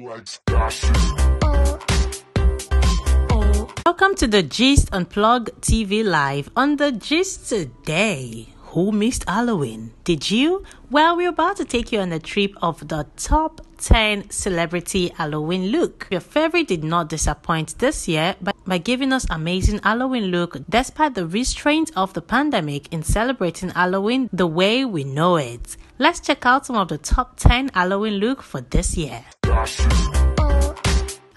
Welcome to the Gist Unplugged TV Live. On the Gist today, who missed Halloween? Did you? Well, we're about to take you on a trip of the top 10 celebrity Halloween look. Your favorite did not disappoint this year by giving us amazing Halloween look despite the restraint of the pandemic in celebrating Halloween the way we know it. Let's check out some of the top 10 Halloween look for this year.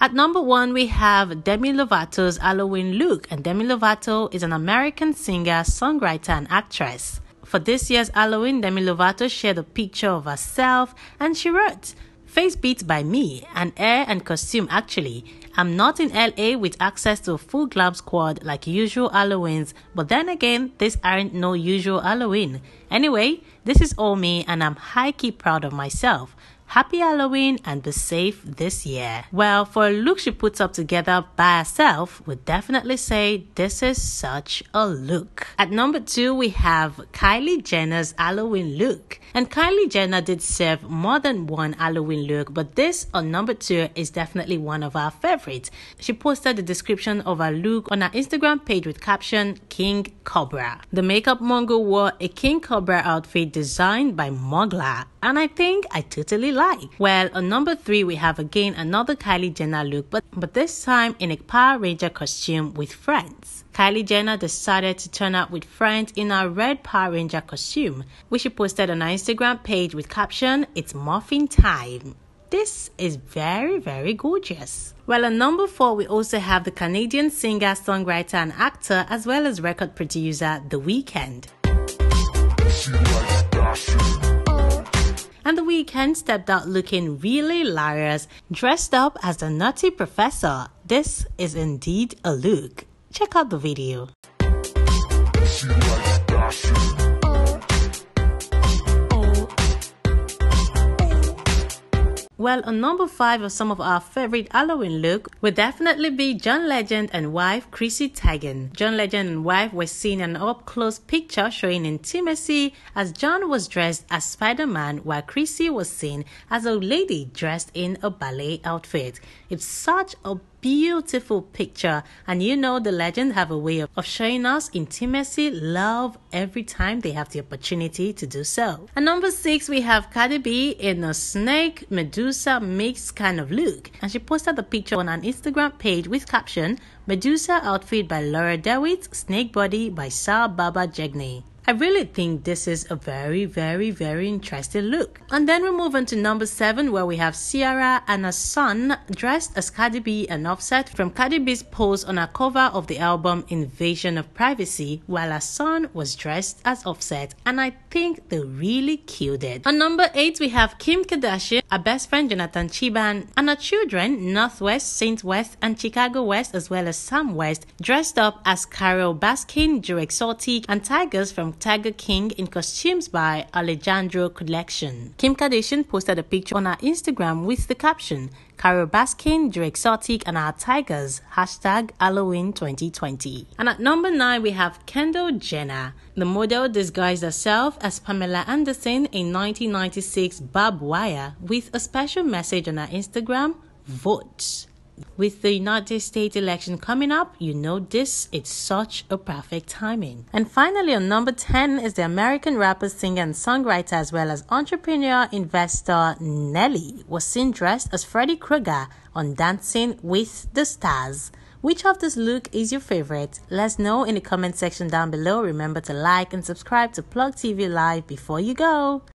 At number 1, we have Demi Lovato's Halloween look, and Demi Lovato is an American singer, songwriter, and actress. For this year's Halloween, Demi Lovato shared a picture of herself, and she wrote, "Face beat by me, an hair and costume actually. I'm not in LA with access to a full glam squad like usual Halloweens, but then again, these aren't no usual Halloween. Anyway, this is all me and I'm high-key proud of myself. Happy Halloween and be safe this year." Well, for a look she puts up together by herself, we'd definitely say this is such a look. At number 2, we have Kylie Jenner's Halloween look. And Kylie Jenner did serve more than one Halloween look, but this on number 2 is definitely one of our favorites. She posted the description of her look on her Instagram page with caption, "King Cobra." The makeup mogul wore a King Cobra outfit designed by Mugler, and I think I totally like. Well, on number 3, we have again another Kylie Jenner look, but this time in a Power Ranger costume with friends. Kylie Jenner decided to turn up with friends in her red Power Ranger costume, which she posted on her Instagram page with caption, "It's Morphin Time." This is very, very gorgeous. Well, on number 4, we also have the Canadian singer, songwriter, and actor, as well as record producer, The Weeknd. And The Weeknd stepped out looking really hilarious, dressed up as the Nutty Professor. This is indeed a look. Check out the video. Well, on number 5 of some of our favorite Halloween look would definitely be John Legend and wife Chrissy Teigen. John Legend and wife were seen in an up-close picture showing intimacy as John was dressed as Spider-Man while Chrissy was seen as a lady dressed in a ballet outfit. It's such a beautiful picture, and you know the Legend have a way of showing us intimacy, love every time they have the opportunity to do so. At number 6, we have Cardi B in a snake Medusa mix kind of look, and she posted the picture on an Instagram page with caption, "Medusa outfit by Laura DeWitt, snake body by Sal Baba Jegney." I really think this is a very, very, very interesting look. And then we move on to number 7, where we have Ciara and her son dressed as Cardi B and Offset from Cardi B's pose on her cover of the album Invasion of Privacy, while her son was dressed as Offset, and I think they really killed it. On number 8, we have Kim Kardashian, her best friend Jonathan Chiban, and her children Northwest, Saint West, and Chicago West, as well as Sam West, dressed up as Carol Baskin, Joe Exotic, and Tigers from Tiger King in costumes by Alejandro Collection. Kim Kardashian posted a picture on her Instagram with the caption, "Carol Baskin, Joe Exotic, and our Tigers, #Halloween 2020. And at number 9, we have Kendall Jenner. The model disguised herself as Pamela Anderson in 1996 barbed wire with a special message on her Instagram, "Vote." With the United States election coming up, you know this is such a perfect timing. And finally, on number 10 is the American rapper, singer, and songwriter, as well as entrepreneur, investor Nelly, was seen dressed as Freddy Krueger on Dancing with the Stars. Which of this look is your favorite? Let's know in the comment section down below. Remember to like and subscribe to Plug TV Live before you go.